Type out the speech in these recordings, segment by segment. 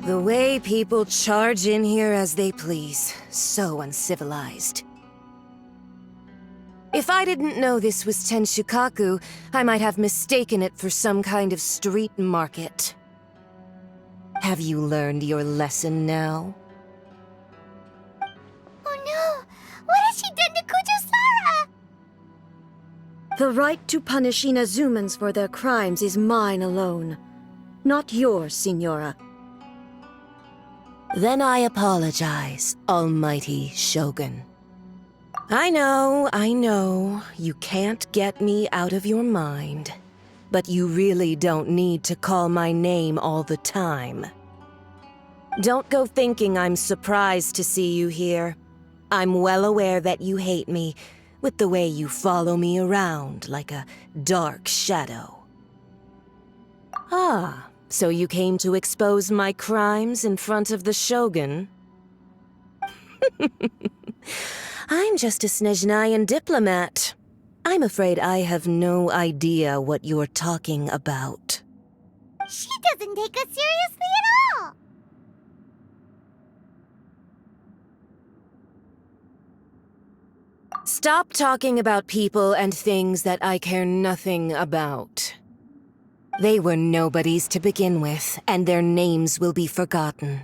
The way people charge in here as they please. So uncivilized. If I didn't know this was Tenshukaku, I might have mistaken it for some kind of street market. Have you learned your lesson now? Oh no! What has she done to Kujusara? The right to punish Inazumans for their crimes is mine alone. Not yours, Signora. Then I apologize, Almighty Shogun. I know, you can't get me out of your mind. But you really don't need to call my name all the time. Don't go thinking I'm surprised to see you here. I'm well aware that you hate me, with the way you follow me around like a dark shadow. Ah, so you came to expose my crimes in front of the Shogun? I'm just a Snezhnayan diplomat. I'm afraid I have no idea what you're talking about. She doesn't take us seriously at all! Stop talking about people and things that I care nothing about. They were nobodies to begin with, and their names will be forgotten.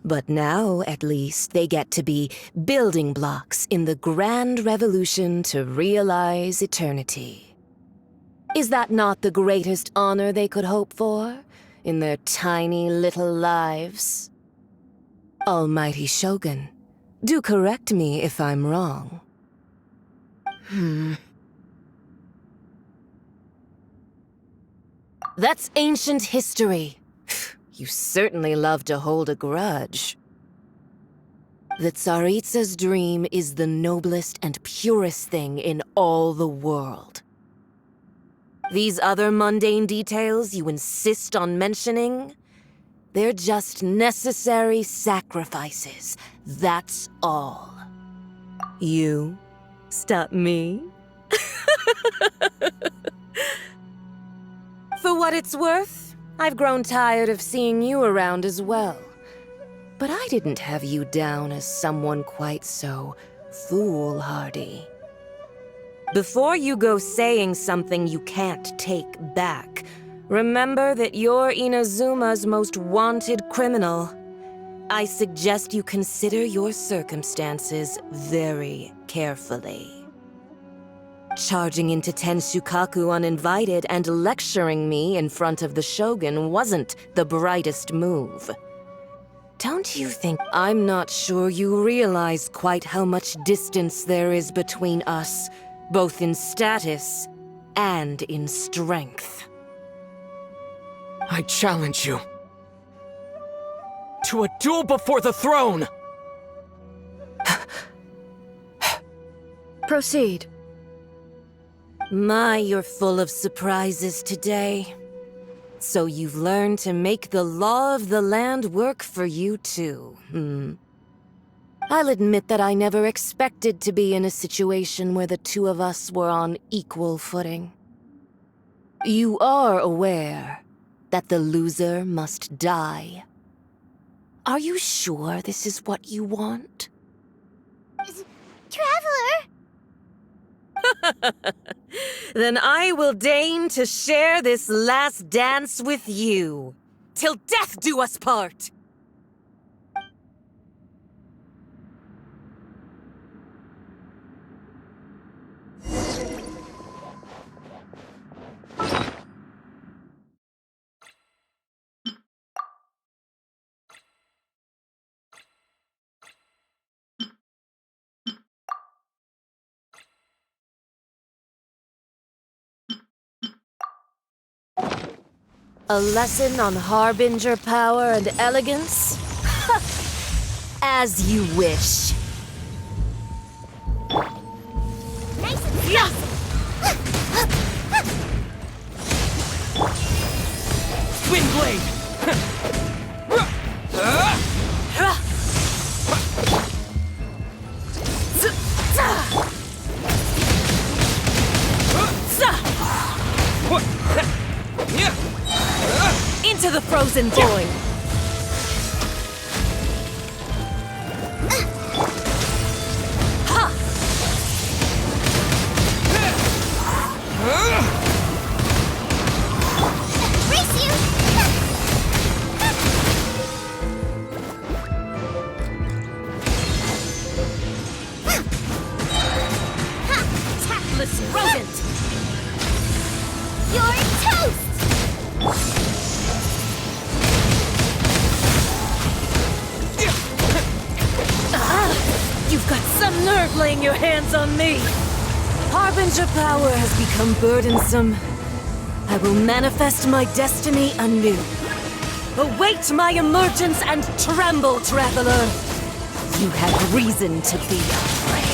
But now, at least, they get to be building blocks in the grand revolution to realize eternity. Is that not the greatest honor they could hope for, in their tiny little lives? Almighty Shogun, do correct me if I'm wrong. That's ancient history. You certainly love to hold a grudge. The Tsaritsa's dream is the noblest and purest thing in all the world. These other mundane details you insist on mentioning, they're just necessary sacrifices, that's all. You stop me? For what it's worth, I've grown tired of seeing you around as well. But I didn't have you down as someone quite so foolhardy. Before you go saying something you can't take back, remember that you're Inazuma's most wanted criminal. I suggest you consider your circumstances very carefully. Charging into Tenshukaku uninvited and lecturing me in front of the Shogun wasn't the brightest move. Don't you think I'm not sure you realize quite how much distance there is between us, both in status and in strength? I challenge you to a duel before the throne! Proceed. My, you're full of surprises today. So you've learned to make the law of the land work for you too, I'll admit that I never expected to be in a situation where the two of us were on equal footing. You are aware that the loser must die. Are you sure this is what you want? Traveler! Then I will deign to share this last dance with you. Till death do us part! A lesson on Harbinger power and elegance? As you wish. Nice and yeah. Twin blade! Into the frozen void! Race you! Tactless rodent! You're toast! You've got some nerve laying your hands on me! Harbinger power has become burdensome. I will manifest my destiny anew. Await my emergence and tremble, traveler! You have reason to be afraid.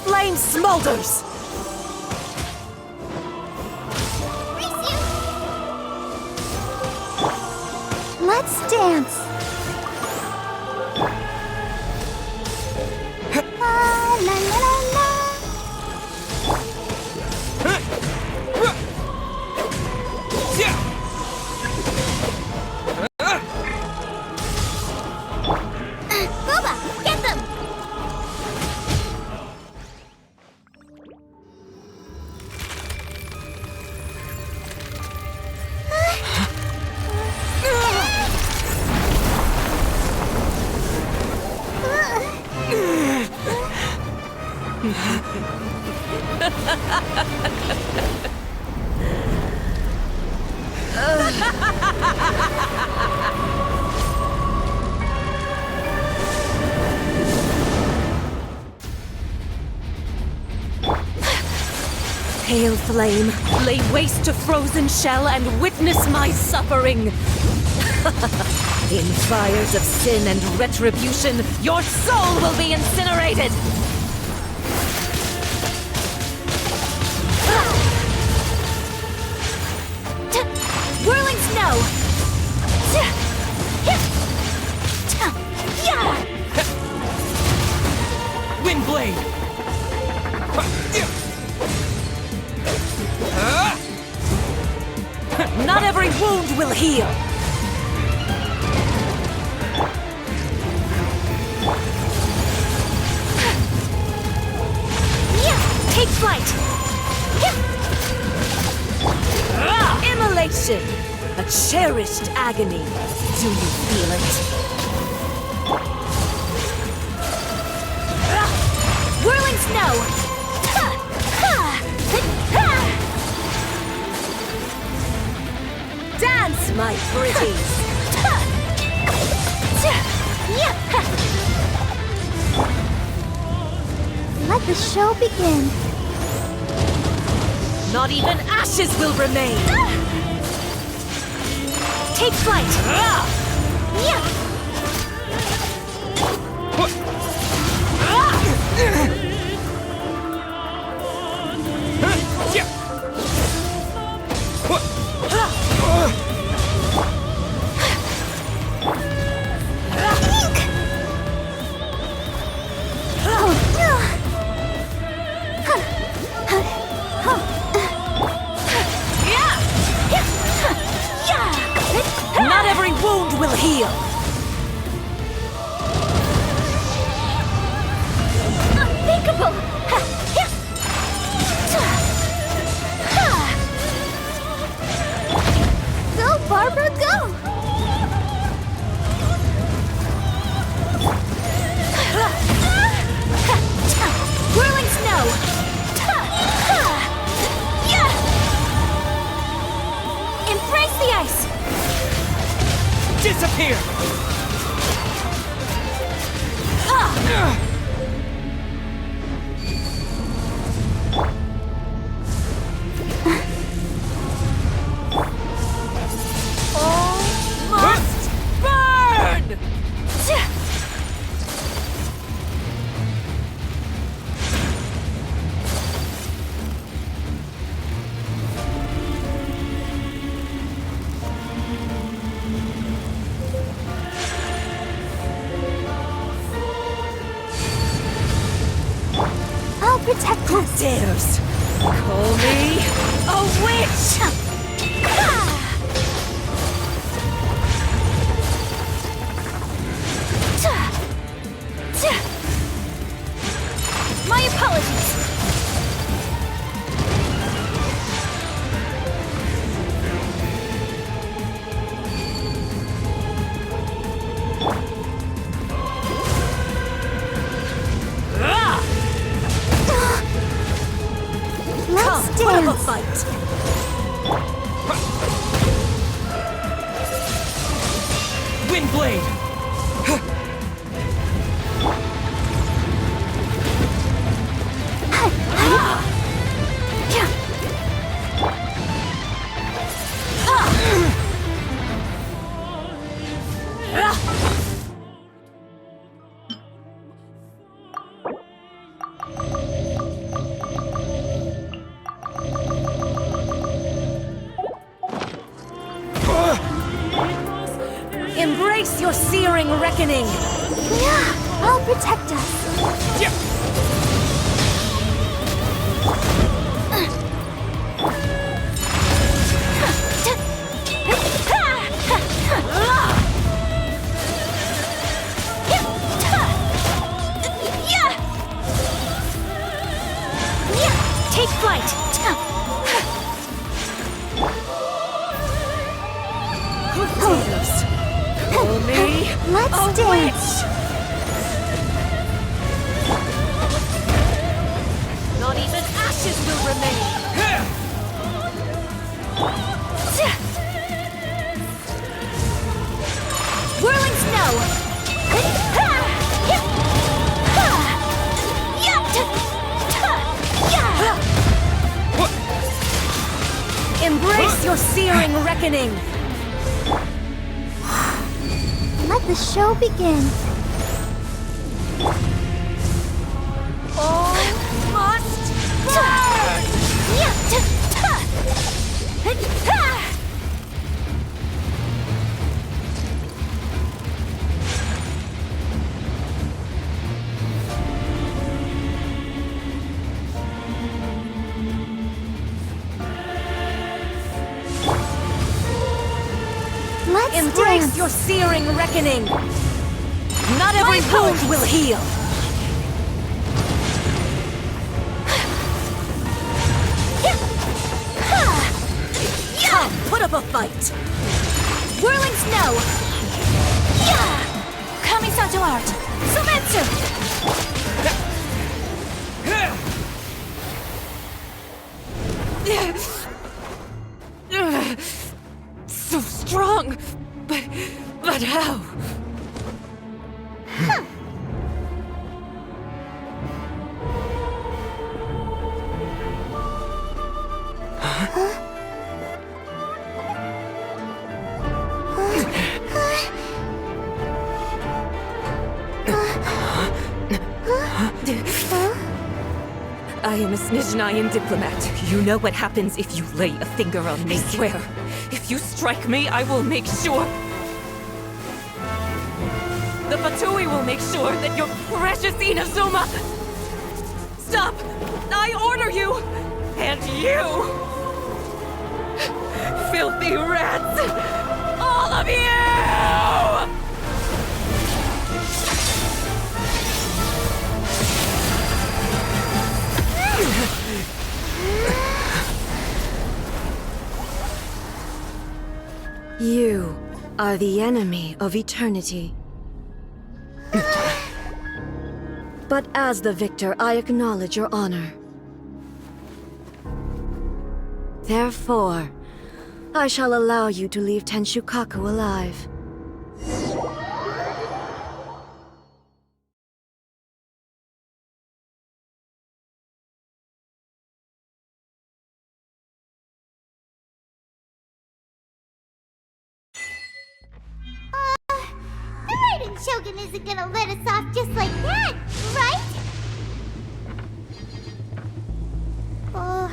flame smolders! Let's dance. La la la la la. Boba, get them! Pale flame, lay waste to frozen shell and witness my suffering! In fires of sin and retribution, your soul will be incinerated! will heal. Take flight! Immolation! A cherished agony. Do you feel it? Whirling snow! Dance, my pretties! Let the show begin. Not even ashes will remain! Take flight! Not every wound will heal! Unthinkable! Go, Barbara, go! Whirling snow! Embrace the ice! Disappear! All must burn! I'll protect us. Dares call me a witch! My apologies! Let's Put up a dance. fight! Windblade! Embrace your searing reckoning! Yeah, I'll protect us. Yeah. Take flight! Who dares call me Let's a dance. witch? Not even ashes will remain! Whirling snow! Embrace your searing reckoning! Let the show begin. All must burn! Embrace your searing reckoning! Not every wound will heal! Come, put up a fight! Whirling snow! Kami-sanju art! Sumetsu! So strong! But how? I am a Snezhnayan diplomat. You know what happens if you lay a finger on me. I swear, if you strike me, I will make sure... The Fatui will make sure that your precious Inazuma... Stop! I order you! And you! Filthy rats! All of you! You are the enemy of eternity. But as the victor, I acknowledge your honor. Therefore, I shall allow you to leave Tenshukaku alive. The Raiden Shogun isn't gonna let us off just like that, right? Oh,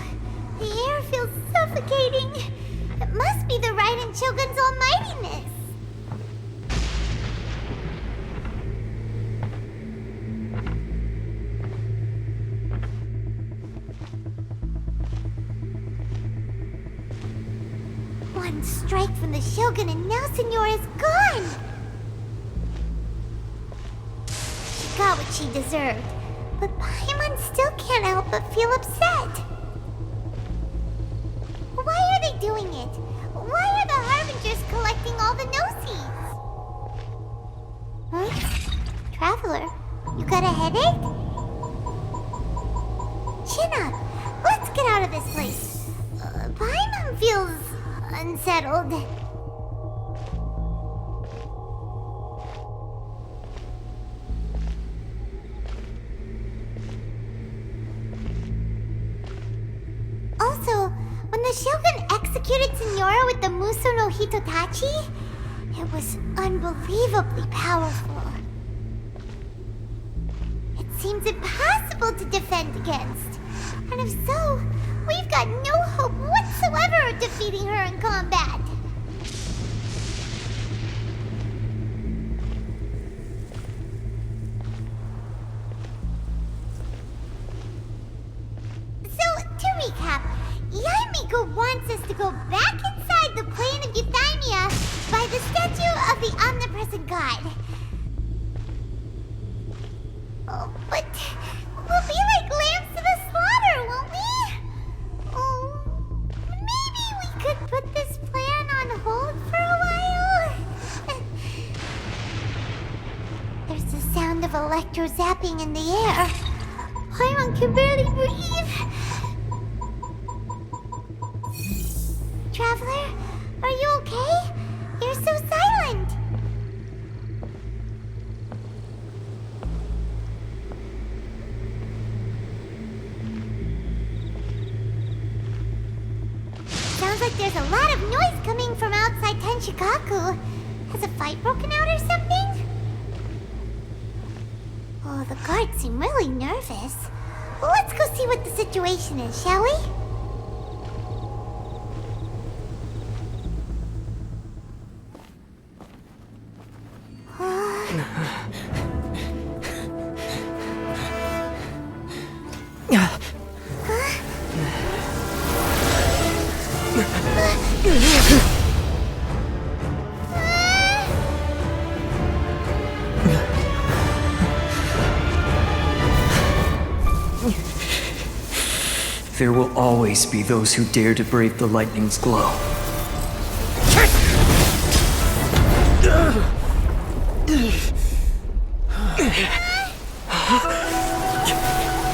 the air feels suffocating. It must be the Raiden Shogun's almightiness. One strike from the Shogun and now Senyora's gone! She got what she deserved, but Paimon still can't help but feel upset. Why are they doing it? Why are the Harbingers collecting all the no-seeds? Huh? Traveler, you got a headache? Chin up. Let's get out of this place. Paimon feels unsettled. Also, when the Shogun executed Senora with the Muso no Hitotachi, it was unbelievably powerful. It seems impossible to defend against. And if so, we've got no hope whatsoever of defeating her in combat. So, to recap, Yaimiko wants us to go back inside the plane of Euthymia by the statue of the Omnipresent God. Oh, but we'll be like lambs to the slaughter, won't we? Oh, maybe we could put this plan on hold for a while? There's the sound of electro zapping in the air. Paimon can barely breathe. Traveler, are you okay? You're so silent. Sounds like there's a lot of noise coming from outside Tenshukaku. Has a fight broken out or something? Oh, the guards seem really nervous. Let's go see what the situation is, shall we? There will always be those who dare to brave the lightning's glow. They're no match for her!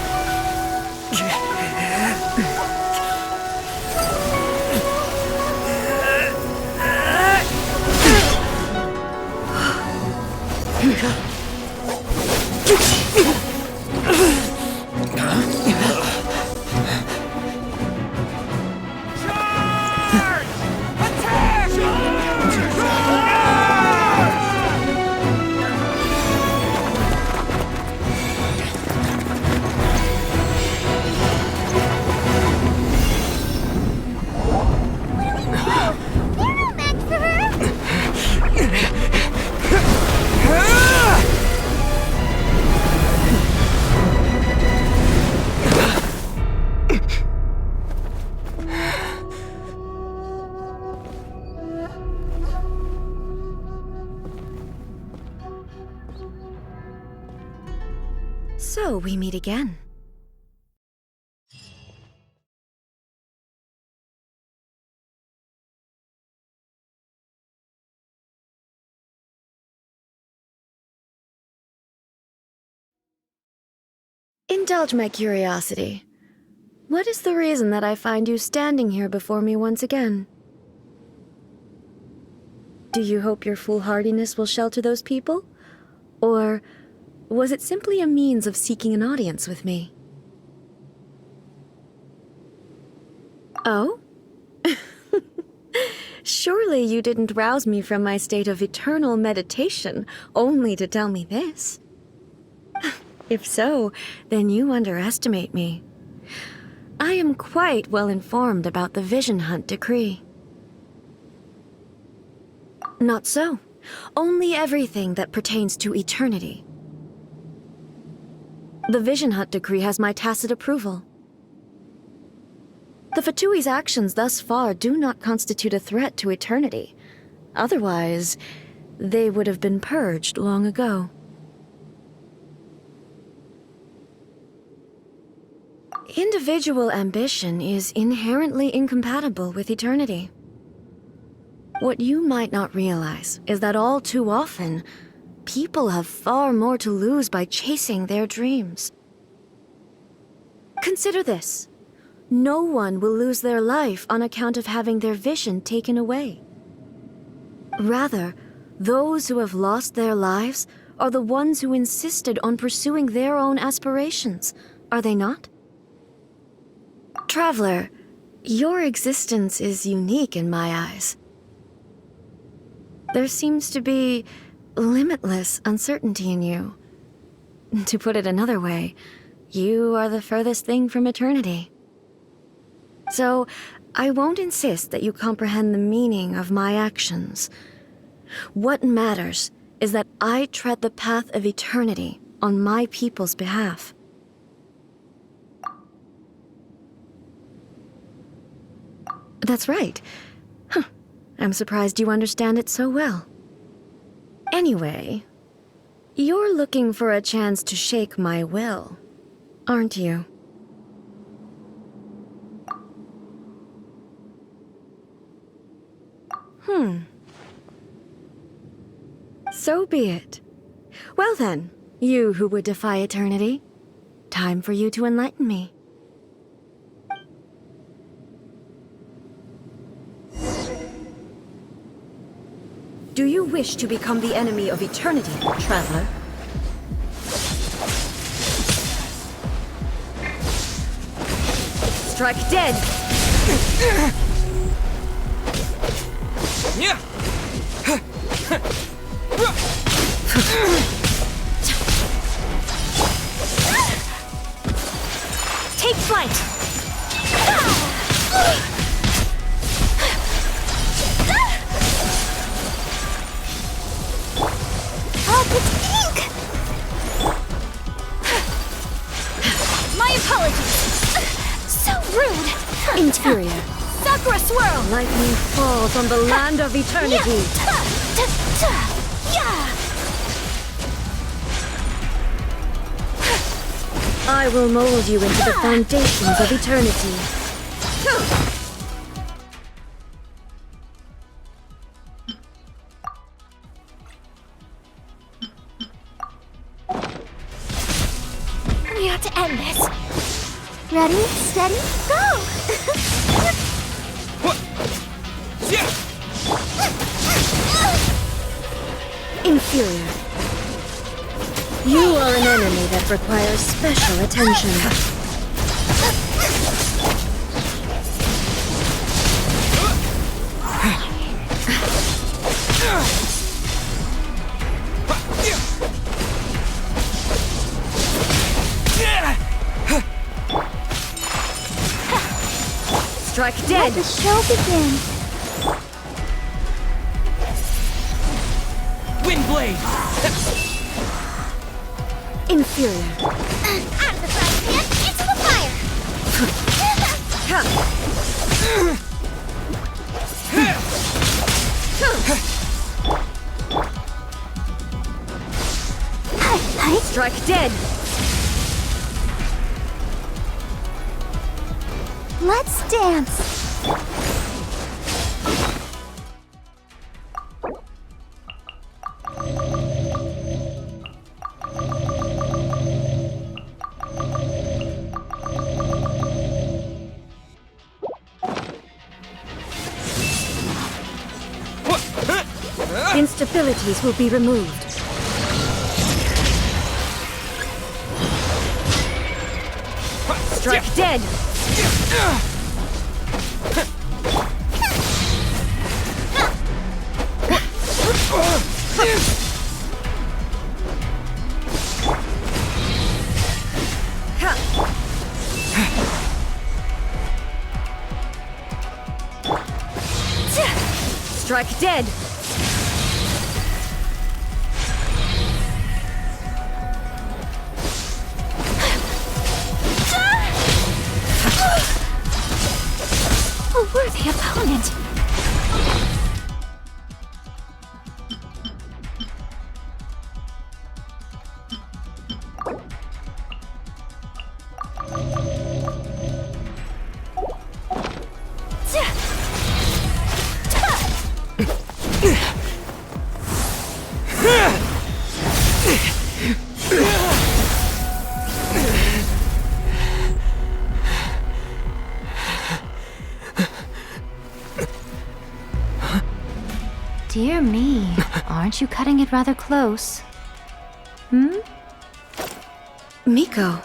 So we meet again. Indulge my curiosity. What is the reason that I find you standing here before me once again? Do you hope your foolhardiness will shelter those people? Or was it simply a means of seeking an audience with me? Oh? Surely you didn't rouse me from my state of eternal meditation only to tell me this. If so, then you underestimate me. I am quite well informed about the Vision Hunt decree. Not so. Only everything that pertains to eternity. The Vision Hunt decree has my tacit approval. The Fatui's actions thus far do not constitute a threat to eternity. Otherwise, they would have been purged long ago. Individual ambition is inherently incompatible with eternity. What you might not realize is that all too often, people have far more to lose by chasing their dreams. Consider this. No one will lose their life on account of having their vision taken away. Rather, those who have lost their lives are the ones who insisted on pursuing their own aspirations, are they not? Traveler, your existence is unique in my eyes. There seems to be limitless uncertainty in you. To put it another way, you are the furthest thing from eternity. So, I won't insist that you comprehend the meaning of my actions. What matters is that I tread the path of eternity on my people's behalf. That's right. Huh. I'm surprised you understand it so well. Anyway, you're looking for a chance to shake my will, aren't you? So be it. Well then, you who would defy eternity, time for you to enlighten me. Do you wish to become the enemy of eternity, traveler? Strike dead! Take flight! Oh, it's ink! My apologies! So rude! Inferior. Sakura swirl! Lightning falls on the land of eternity. I will mold you into the foundations of eternity. We have to end this. Ready, steady, go! Inferior. You are an enemy that requires special attention. Strike dead! Let the show begin. Wind blade! Inferior. Out of the frying pan, into the fire! Strike dead! Let's dance. Instabilities will be removed. Strike dead! Strike dead! A worthy opponent. Dear me, aren't you cutting it rather close? Miko,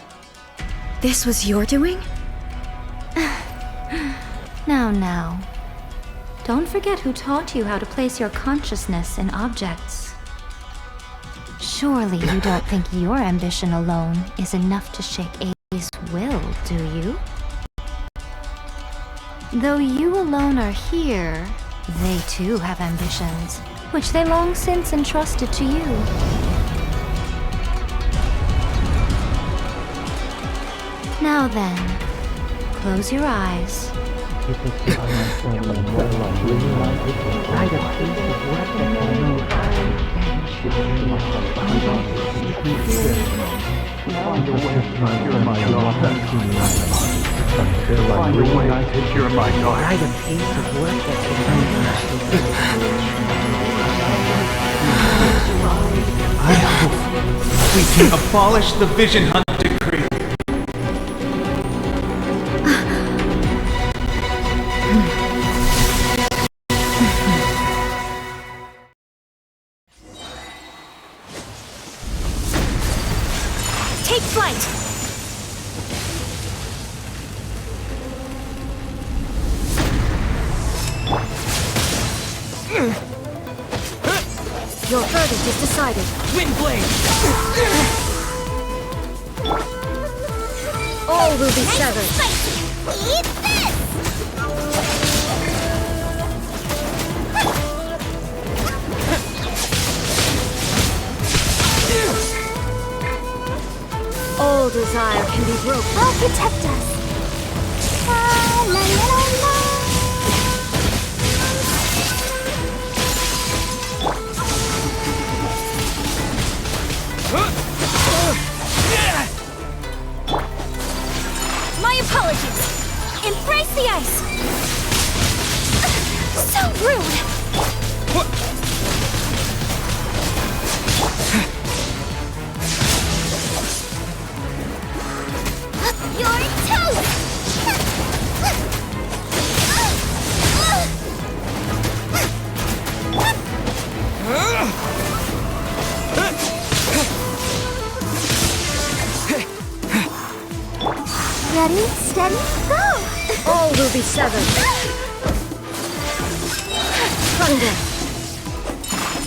this was your doing? Now. Don't forget who taught you how to place your consciousness in objects. Surely you don't think your ambition alone is enough to shake A's will, do you? Though you alone are here, they too have ambitions, which they long since entrusted to you. Now then, close your eyes. I hope we can abolish the Vision Hunt decree. Take flight! Your verdict is decided. Wind blade! All will be severed. Eat this! All desire can be broken. I'll protect us. La, la, la, la. Embrace the ice! So rude! Your toast! Ready, steady, go! All will be severed. Thunder.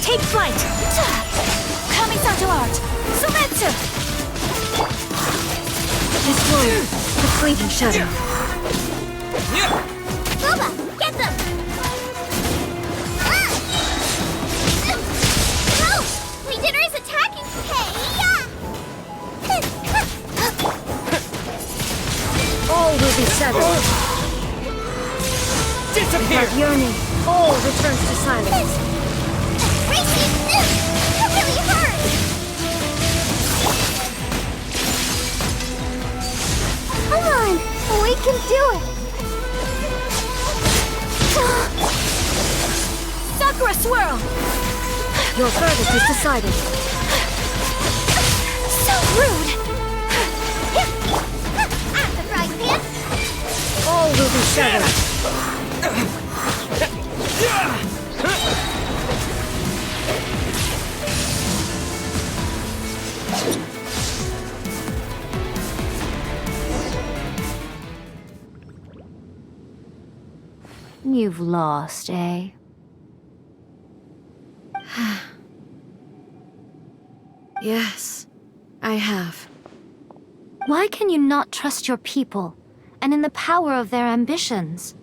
Take flight! Kamisato art! Sumetsu! Destroy the fleeting shadow. Boba, get them! No! Leader is attacking! Hey! All will be severed. Disappear! Like yearning, all returns to silence. Racing! That really hurt! Come on! We can do it! Sakura swirl! Your verdict is decided. So rude! At the frying pan! All will be severed. You've lost, eh? Yes, I have. Why can you not trust your people, and in the power of their ambitions?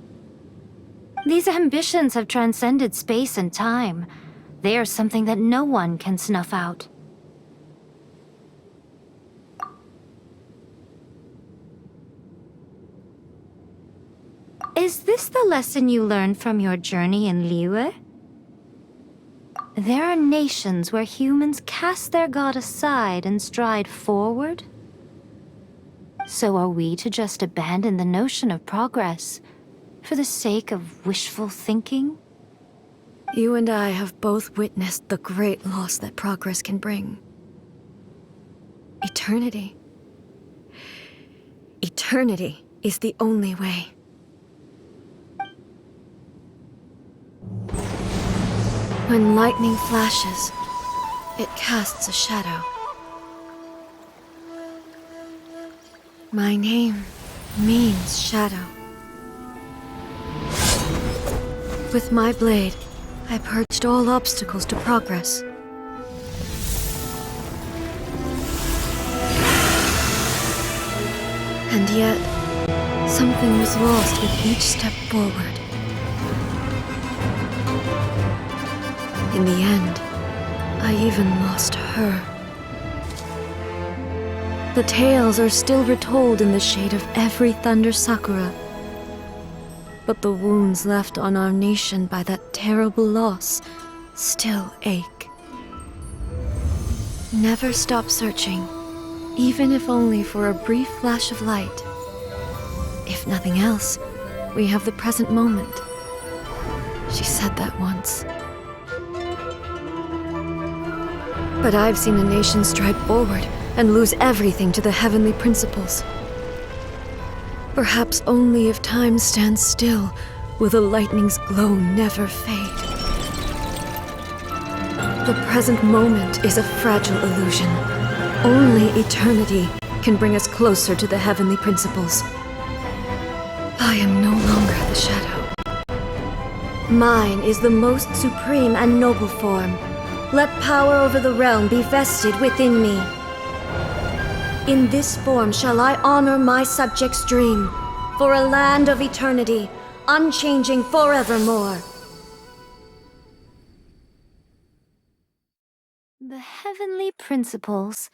These ambitions have transcended space and time. They are something that no one can snuff out. Is this the lesson you learned from your journey in Liyue? There are nations where humans cast their god aside and stride forward. So are we to just abandon the notion of progress for the sake of wishful thinking? You and I have both witnessed the great loss that progress can bring. Eternity. Eternity is the only way. When lightning flashes, it casts a shadow. My name means shadow. With my blade, I purged all obstacles to progress. And yet, something was lost with each step forward. In the end, I even lost her. The tales are still retold in the shade of every Thunder Sakura. But the wounds left on our nation by that terrible loss still ache. Never stop searching, even if only for a brief flash of light. If nothing else, we have the present moment. She said that once. But I've seen a nation stride forward and lose everything to the heavenly principles. Perhaps only if time stands still will the lightning's glow never fade. The present moment is a fragile illusion. Only eternity can bring us closer to the heavenly principles. I am no longer the shadow. Mine is the most supreme and noble form. Let power over the realm be vested within me. In this form shall I honor my subjects' dream, for a land of eternity, unchanging forevermore. The heavenly principles.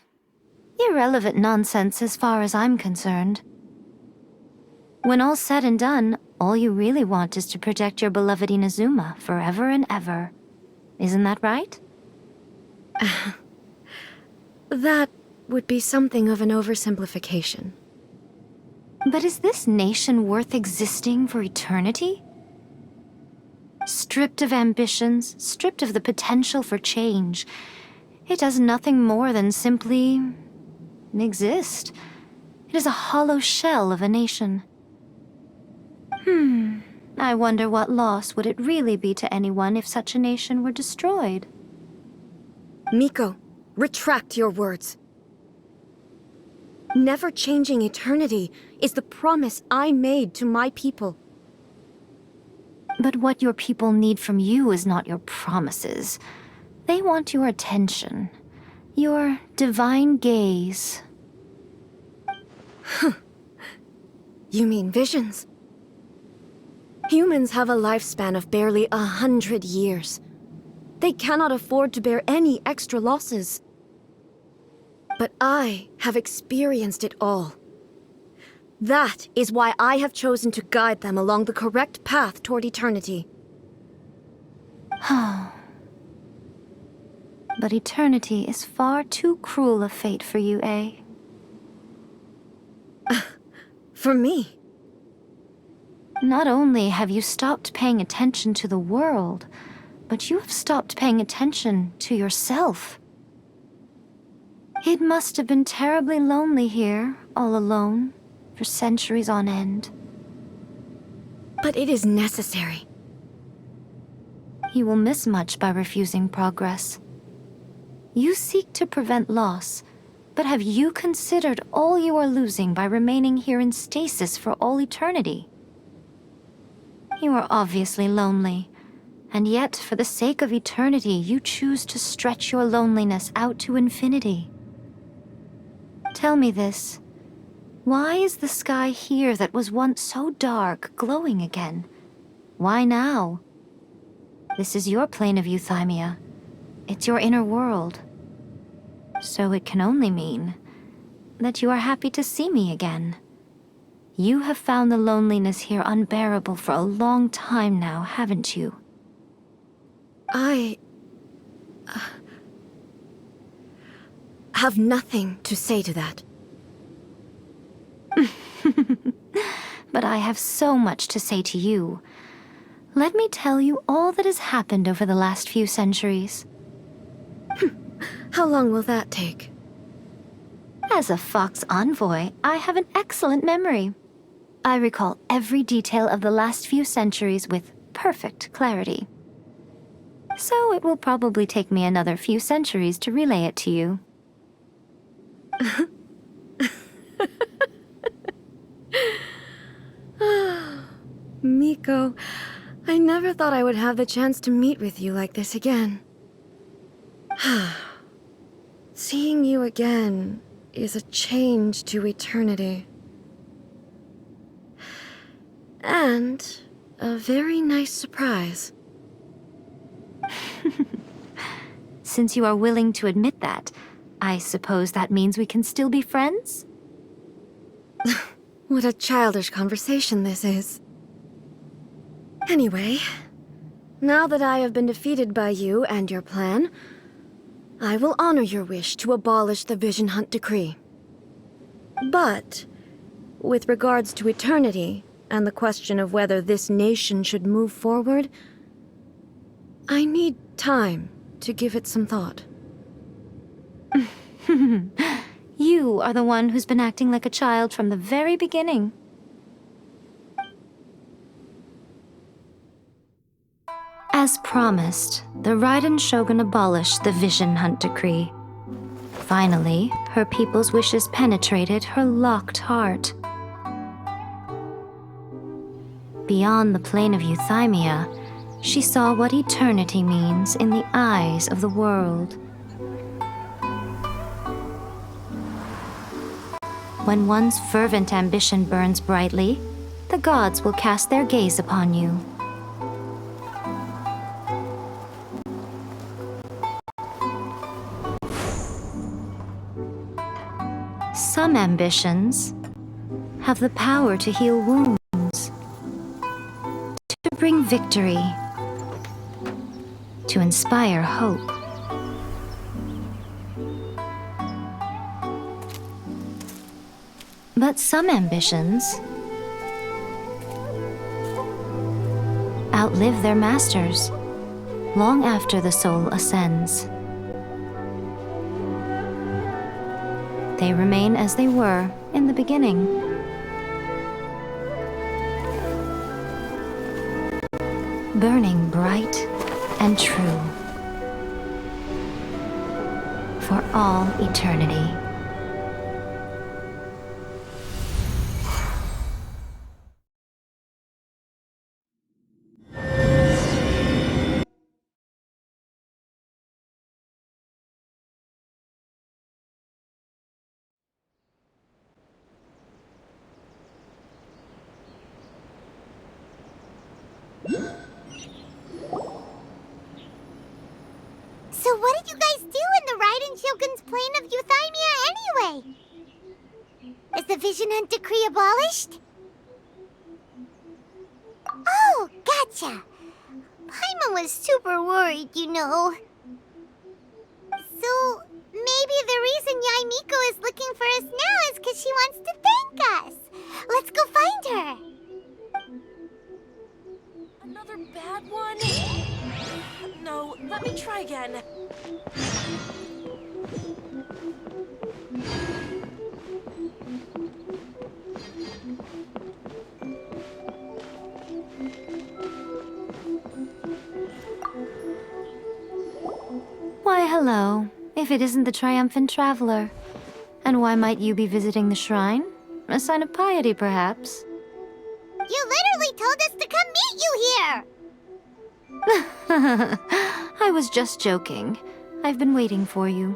Irrelevant nonsense as far as I'm concerned. When all's said and done, all you really want is to protect your beloved Inazuma forever and ever. Isn't that right? That would be something of an oversimplification. But is this nation worth existing for eternity? Stripped of ambitions, stripped of the potential for change, it does nothing more than simply exist. It is a hollow shell of a nation. I wonder what loss would it really be to anyone if such a nation were destroyed? Miko, retract your words. Never changing eternity is the promise I made to my people. But what your people need from you is not your promises. They want your attention, your divine gaze. You mean visions? Humans have a lifespan of barely 100 years. They cannot afford to bear any extra losses. But I have experienced it all. That is why I have chosen to guide them along the correct path toward eternity. But eternity is far too cruel a fate for you, eh? For me? Not only have you stopped paying attention to the world, but you have stopped paying attention to yourself. It must have been terribly lonely here, all alone, for centuries on end. But it is necessary. You will miss much by refusing progress. You seek to prevent loss, but have you considered all you are losing by remaining here in stasis for all eternity? You are obviously lonely, and yet for the sake of eternity you choose to stretch your loneliness out to infinity. Tell me this. Why is the sky here that was once so dark glowing again? Why now? This is your plane of euthymia. It's your inner world. So it can only mean that you are happy to see me again. You have found the loneliness here unbearable for a long time now, haven't you? I have nothing to say to that. But I have so much to say to you. Let me tell you all that has happened over the last few centuries. How long will that take? As a Fox envoy, I have an excellent memory. I recall every detail of the last few centuries with perfect clarity. So it will probably take me another few centuries to relay it to you. Miko, I never thought I would have the chance to meet with you like this again. Seeing you again is a change to eternity. And a very nice surprise. Since you are willing to admit that, I suppose that means we can still be friends? What a childish conversation this is. Anyway, now that I have been defeated by you and your plan, I will honor your wish to abolish the Vision Hunt Decree. But, with regards to eternity, and the question of whether this nation should move forward, I need time to give it some thought. You are the one who's been acting like a child from the very beginning. As promised, the Raiden Shogun abolished the Vision Hunt Decree. Finally, her people's wishes penetrated her locked heart. Beyond the plane of euthymia, she saw what eternity means in the eyes of the world. When one's fervent ambition burns brightly, the gods will cast their gaze upon you. Some ambitions have the power to heal wounds, to bring victory, to inspire hope. But some ambitions outlive their masters long after the soul ascends. They remain as they were in the beginning. Burning bright and true for all eternity. So what did you guys do in the Raiden Shogun's plane of Euthymia anyway? Is the Vision Hunt decree abolished? Oh, gotcha. Paimon was super worried, you know. So, maybe the reason Yaimiko is looking for us now is because she wants to thank us. Let's go find her. Another bad one? No, let me try again. Why, hello, if it isn't the triumphant traveler. And why might you be visiting the shrine? A sign of piety, perhaps? You literally told us to come meet you here! I was just joking. I've been waiting for you.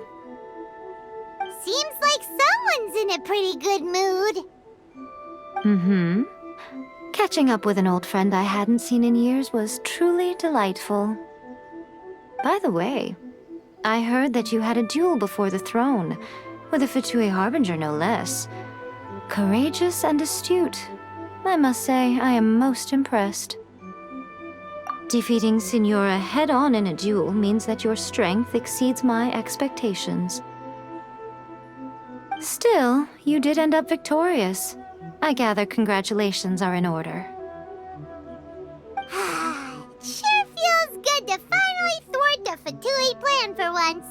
Seems like someone's in a pretty good mood. Mm-hmm. Catching up with an old friend I hadn't seen in years was truly delightful. By the way, I heard that you had a duel before the throne, with a Fatui Harbinger no less. Courageous and astute. I must say, I am most impressed. Defeating Signora head-on in a duel means that your strength exceeds my expectations. Still, you did end up victorious. I gather congratulations are in order. Sure feels good to finally thwart the Fatui plan for once.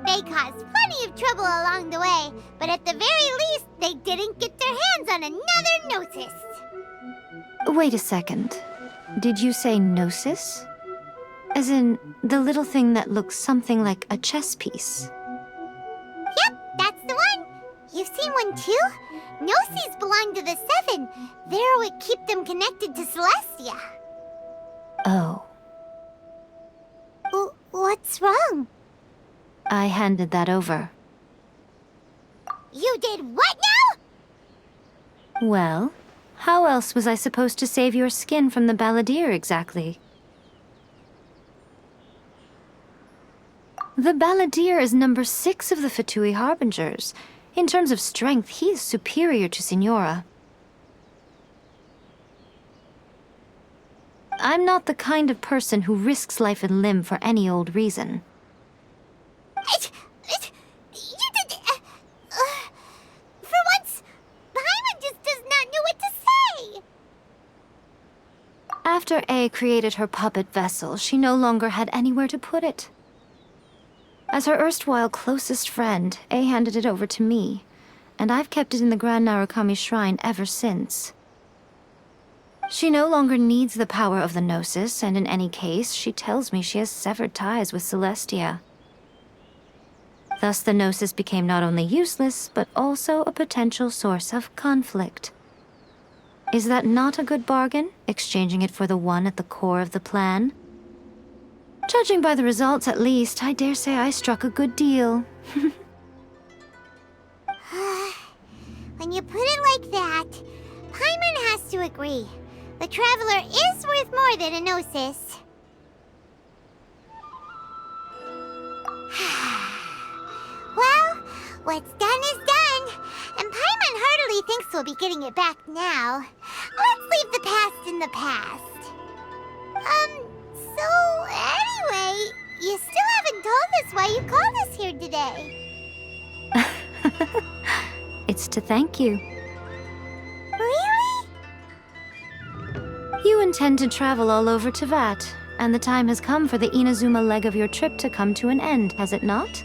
They caused plenty of trouble along the way, but at the very least, they didn't get their hands on another Gnosis. Wait a second. Did you say Gnosis? As in, the little thing that looks something like a chess piece? Yep, that's the one. You've seen one too? Gnosis belong to the Seven. They're what keep them connected to Celestia. Oh. What's wrong? I handed that over. You did what now? Well, how else was I supposed to save your skin from the Balladeer exactly? The Balladeer is number 6 of the Fatui Harbingers. In terms of strength, he is superior to Signora. I'm not the kind of person who risks life and limb for any old reason. You did... for once, Paimon just does not know what to say. After A created her puppet vessel, she no longer had anywhere to put it. As her erstwhile closest friend, A handed it over to me, and I've kept it in the Grand Narukami Shrine ever since. She no longer needs the power of the Gnosis, and in any case, she tells me she has severed ties with Celestia. Thus the Gnosis became not only useless, but also a potential source of conflict. Is that not a good bargain, exchanging it for the one at the core of the plan? Judging by the results, at least, I dare say I struck a good deal. When you put it like that, Paimon has to agree. The Traveler is worth more than a Gnosis. Well, what's done is done. And Paimon heartily thinks we'll be getting it back now. Let's leave the past in the past. So anyway, you still haven't told us why you called us here today. It's to thank you. Really? You intend to travel all over Teyvat, and the time has come for the Inazuma leg of your trip to come to an end, has it not?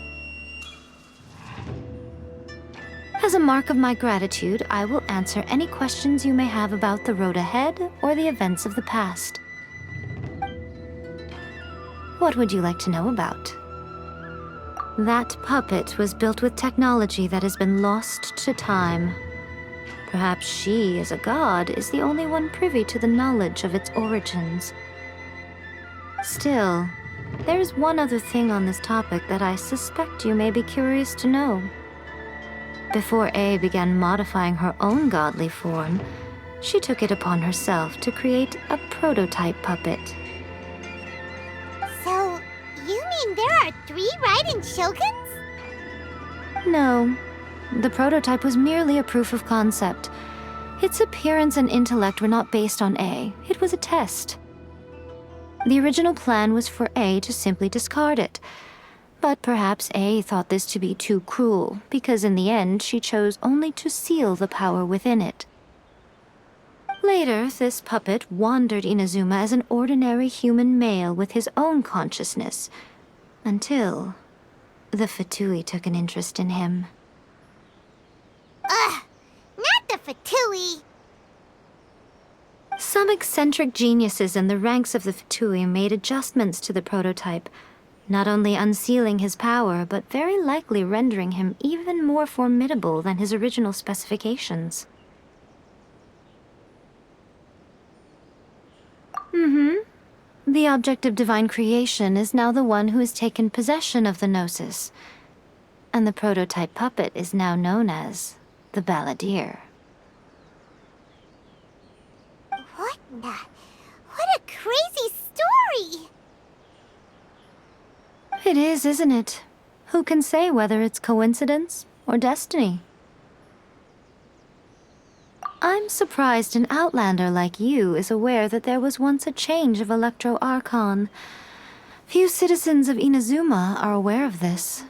As a mark of my gratitude, I will answer any questions you may have about the road ahead or the events of the past. What would you like to know about? That puppet was built with technology that has been lost to time. Perhaps she, as a god, is the only one privy to the knowledge of its origins. Still, there is one other thing on this topic that I suspect you may be curious to know. Before A began modifying her own godly form, she took it upon herself to create a prototype puppet. So, you mean there are 3 Raiden Shoguns? No, the prototype was merely a proof of concept. Its appearance and intellect were not based on A. It was a test. The original plan was for A to simply discard it. But perhaps A thought this to be too cruel, because in the end she chose only to seal the power within it. Later, this puppet wandered Inazuma as an ordinary human male with his own consciousness, until the Fatui took an interest in him. Ugh! Not the Fatui! Some eccentric geniuses in the ranks of the Fatui made adjustments to the prototype, not only unsealing his power, but very likely rendering him even more formidable than his original specifications. The object of divine creation is now the one who has taken possession of the Gnosis, and the prototype puppet is now known as the Balladeer. What a crazy story! It is, isn't it? Who can say whether it's coincidence or destiny? I'm surprised an outlander like you is aware that there was once a change of Electro Archon. Few citizens of Inazuma are aware of this.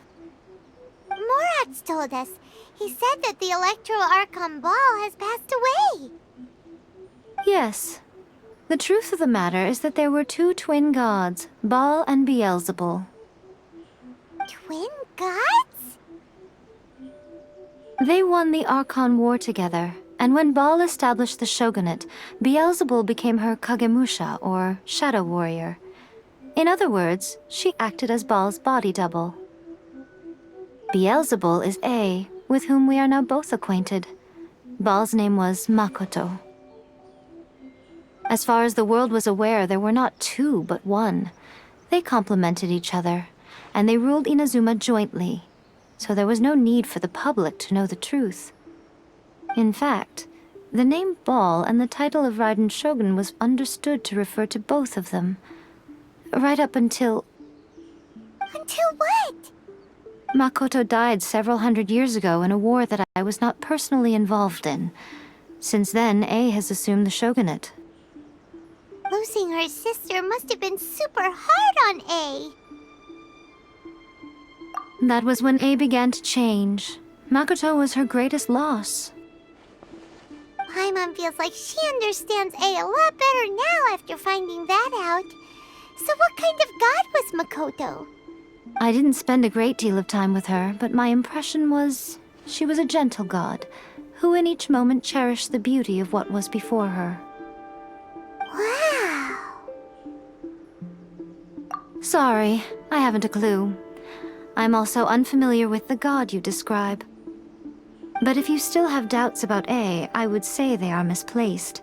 Morat's told us. He said that the Electro Archon Ball has passed away. Yes. The truth of the matter is that there were 2 twin gods, Baal and Beelzebul. Twin gods? They won the Archon War together, and when Baal established the shogunate, Beelzebul became her Kagemusha, or shadow warrior. In other words, she acted as Baal's body double. Beelzebul is A, with whom we are now both acquainted. Baal's name was Makoto. As far as the world was aware, there were not 2, but 1. They complemented each other, and they ruled Inazuma jointly, so there was no need for the public to know the truth. In fact, the name Baal and the title of Raiden Shogun was understood to refer to both of them, right up until... Until what? Makoto died several hundred years ago in a war that I was not personally involved in. Since then, A has assumed the shogunate. Losing her sister must have been super hard on A. That was when A began to change. Makoto was her greatest loss. Paimon feels like she understands A a lot better now after finding that out. So what kind of god was Makoto? I didn't spend a great deal of time with her, but my impression was she was a gentle god, who in each moment cherished the beauty of what was before her. Wow. Sorry, I haven't a clue. I'm also unfamiliar with the god you describe. But if you still have doubts about A, I would say they are misplaced.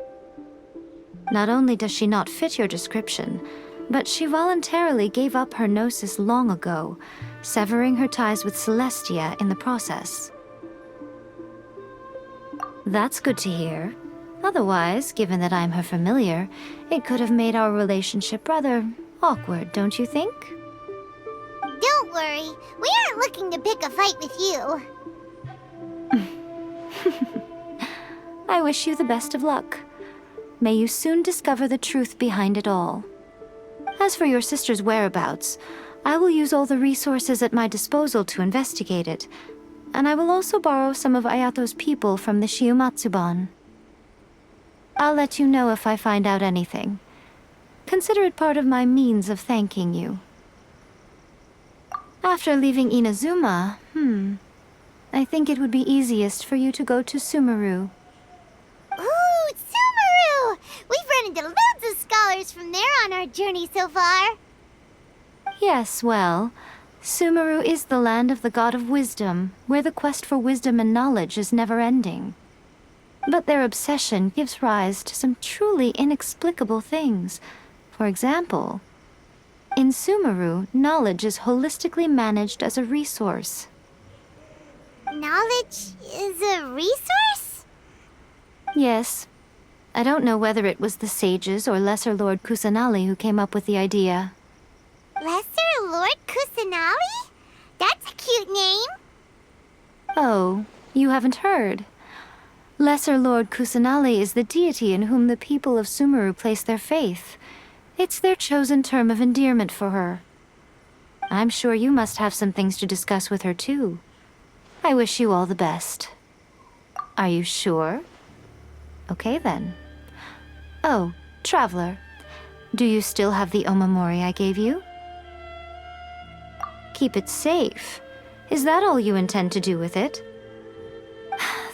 Not only does she not fit your description, but she voluntarily gave up her gnosis long ago, severing her ties with Celestia in the process. That's good to hear. Otherwise, given that I'm her familiar, it could have made our relationship rather awkward, don't you think? Don't worry, we aren't looking to pick a fight with you. I wish you the best of luck. May you soon discover the truth behind it all. As for your sister's whereabouts, I will use all the resources at my disposal to investigate it. and I will also borrow some of Ayato's people from the Shiumatsuban. I'll let you know if I find out anything. Consider it part of my means of thanking you. After leaving Inazuma, I think it would be easiest for you to go to Sumeru. Ooh, Sumeru! We've run into loads of scholars from there on our journey so far. Yes, well, Sumeru is the land of the god of wisdom, where the quest for wisdom and knowledge is never-ending. But their obsession gives rise to some truly inexplicable things. For example, in Sumeru, knowledge is holistically managed as a resource. Knowledge is a resource? Yes. I don't know whether it was the sages or Lesser Lord Kusanali who came up with the idea. Lesser Lord Kusanali? That's a cute name. Oh, you haven't heard. Lesser Lord Kusanali is the deity in whom the people of Sumeru place their faith. It's their chosen term of endearment for her. I'm sure you must have some things to discuss with her too. I wish you all the best. Are you sure? Okay then. Oh, Traveler, do you still have the omamori I gave you? Keep it safe. Is that all you intend to do with it?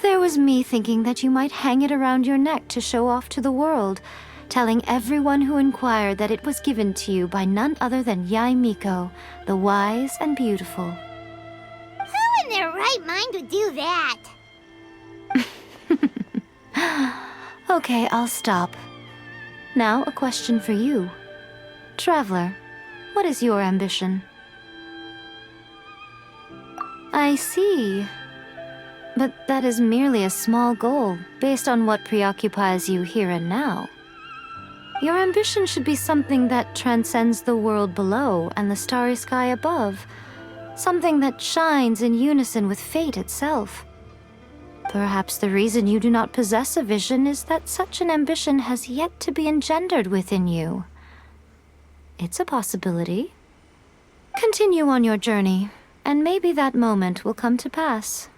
There was me thinking that you might hang it around your neck to show off to the world, telling everyone who inquired that it was given to you by none other than Yae Miko, the wise and beautiful. Who in their right mind would do that? Okay, I'll stop. Now, a question for you. Traveler, what is your ambition? I see. But that is merely a small goal, based on what preoccupies you here and now. Your ambition should be something that transcends the world below and the starry sky above. Something that shines in unison with fate itself. Perhaps the reason you do not possess a vision is that such an ambition has yet to be engendered within you. It's a possibility. Continue on your journey, and maybe that moment will come to pass.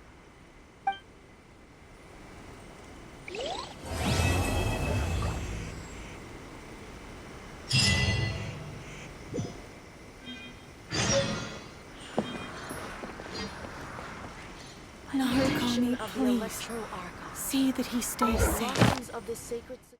Narukami, please. See that he stays safe.